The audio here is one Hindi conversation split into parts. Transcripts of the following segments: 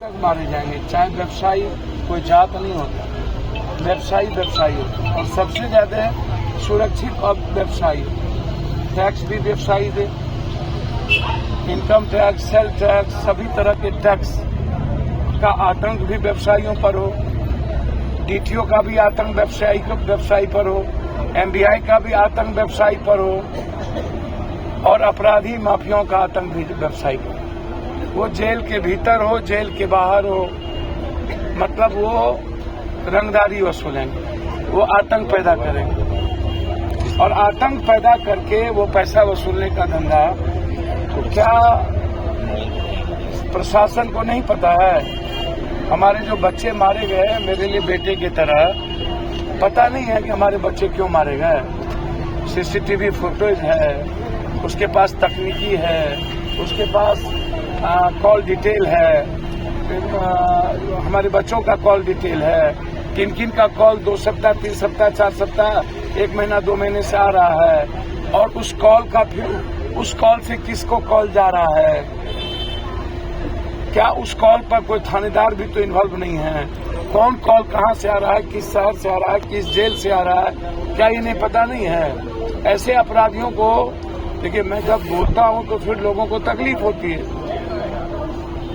तक मारे जाएंगे। चाहे व्यवसायी कोई जात नहीं होता, व्यवसायी व्यवसायी होता और सबसे ज्यादा सुरक्षित और व्यवसायी। टैक्स भी व्यवसायी दे, इनकम टैक्स, सेल टैक्स, सभी तरह के टैक्स का आतंक भी व्यवसायियों पर हो। डीटीओ का भी आतंक व्यवसायी पर हो, एमबीआई का भी आतंक व्यवसायी पर हो और अपराधी माफियाओं का आतंक भी व्यवसायी पर हो। वो जेल के भीतर हो, जेल के बाहर हो, मतलब वो रंगदारी वसूलेंगे, वो आतंक पैदा करेंगे और आतंक पैदा करके वो पैसा वसूलने का धंधा। तो क्या प्रशासन को नहीं पता है? हमारे जो बच्चे मारे गए मेरे लिए बेटे की तरह, पता नहीं है कि हमारे बच्चे क्यों मारे गए। सीसीटीवी फुटेज है, उसके पास तकनीकी है, उसके पास कॉल डिटेल है, हमारे बच्चों का कॉल डिटेल है, किन किन का कॉल 2 सप्ताह 3 सप्ताह 4 सप्ताह 1 महीना 2 महीने से आ रहा है और उस कॉल का फिर उस कॉल से किसको कॉल जा रहा है। क्या उस कॉल पर कोई थानेदार भी तो इन्वॉल्व नहीं है? कौन कॉल कहां से आ रहा है, किस शहर से आ रहा है, किस जेल से आ रहा है, क्या इन्हें पता नहीं है? ऐसे अपराधियों को देखिए, मैं जब बोलता हूं तो फिर लोगों को तकलीफ होती है।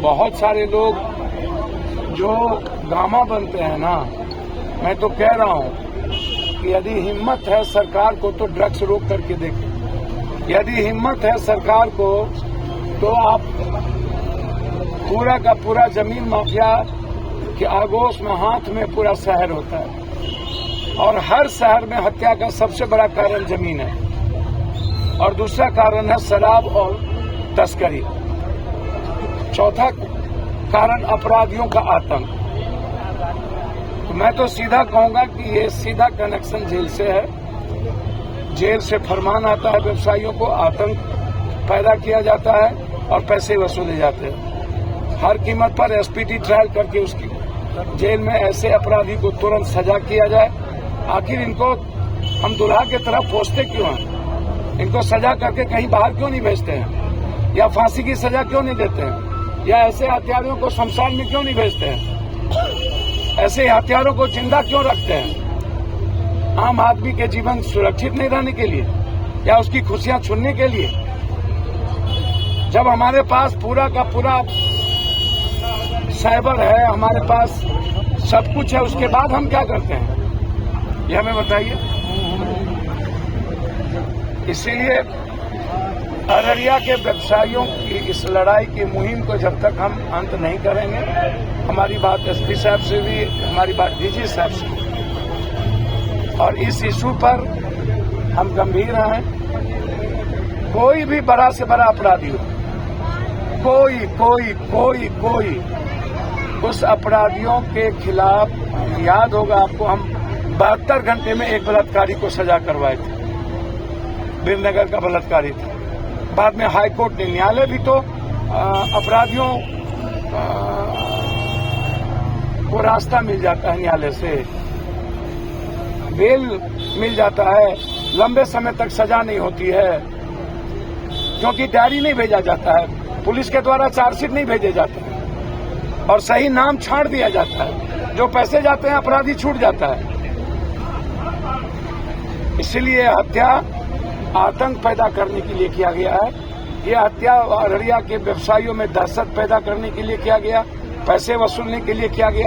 बहुत सारे लोग जो गामा बनते हैं ना, मैं तो कह रहा हूं कि यदि हिम्मत है सरकार को तो ड्रग्स रोक करके देखें। यदि हिम्मत है सरकार को तो आप पूरा का पूरा जमीन माफिया के आगोश में हाथ में पूरा शहर होता है और हर शहर में हत्या का सबसे बड़ा कारण जमीन है और दूसरा कारण है शराब और तस्करी। चौथा कारण अपराधियों का आतंक। तो मैं तो सीधा कहूंगा कि ये सीधा कनेक्शन जेल से है। जेल से फरमान आता है, व्यवसायियों को आतंक पैदा किया जाता है और पैसे वसूले जाते हैं। हर कीमत पर एसपीटी ट्रायल करके उसकी जेल में ऐसे अपराधी को तुरंत सजा किया जाए। आखिर इनको हम दुल्हा की तरफ पोसते क्यों हैं? इनको सजा करके कहीं बाहर क्यों नहीं भेजते हैं या फांसी की सजा क्यों नहीं देते हैं या ऐसे हथियारों को शमशान में क्यों नहीं भेजते हैं? ऐसे हथियारों को जिंदा क्यों रखते हैं? आम आदमी के जीवन सुरक्षित नहीं रहने के लिए या उसकी खुशियां छीनने के लिए? जब हमारे पास पूरा का पूरा साइबर है, हमारे पास सब कुछ है, उसके बाद हम क्या करते हैं ये हमें बताइए। इसीलिए अररिया के व्यवसायियों की इस लड़ाई की मुहिम को जब तक हम अंत नहीं करेंगे, हमारी बात एसपी साहब से भी, हमारी बात डीजी साहब से, और इस इशू पर हम गंभीर हैं। कोई भी बड़ा से बड़ा अपराधी हो, कोई उस अपराधियों के खिलाफ, याद होगा आपको, हम 72 घंटे में एक बलात्कारी को सजा करवाए थे। बीरनगर का बलात्कारी था। बाद में हाईकोर्ट ने, न्यायालय भी तो अपराधियों को रास्ता मिल जाता है, न्यायालय से बेल मिल जाता है, लंबे समय तक सजा नहीं होती है क्योंकि डायरी नहीं भेजा जाता है, पुलिस के द्वारा चार्जशीट नहीं भेजे जाते हैं और सही नाम छांट दिया जाता है। जो पैसे जाते हैं अपराधी छूट जाता है। इसलिए हत्या आतंक पैदा करने के लिए किया गया है। ये हत्या अररिया के व्यवसायियों में दहशत पैदा करने के लिए किया गया, पैसे वसूलने के लिए किया गया।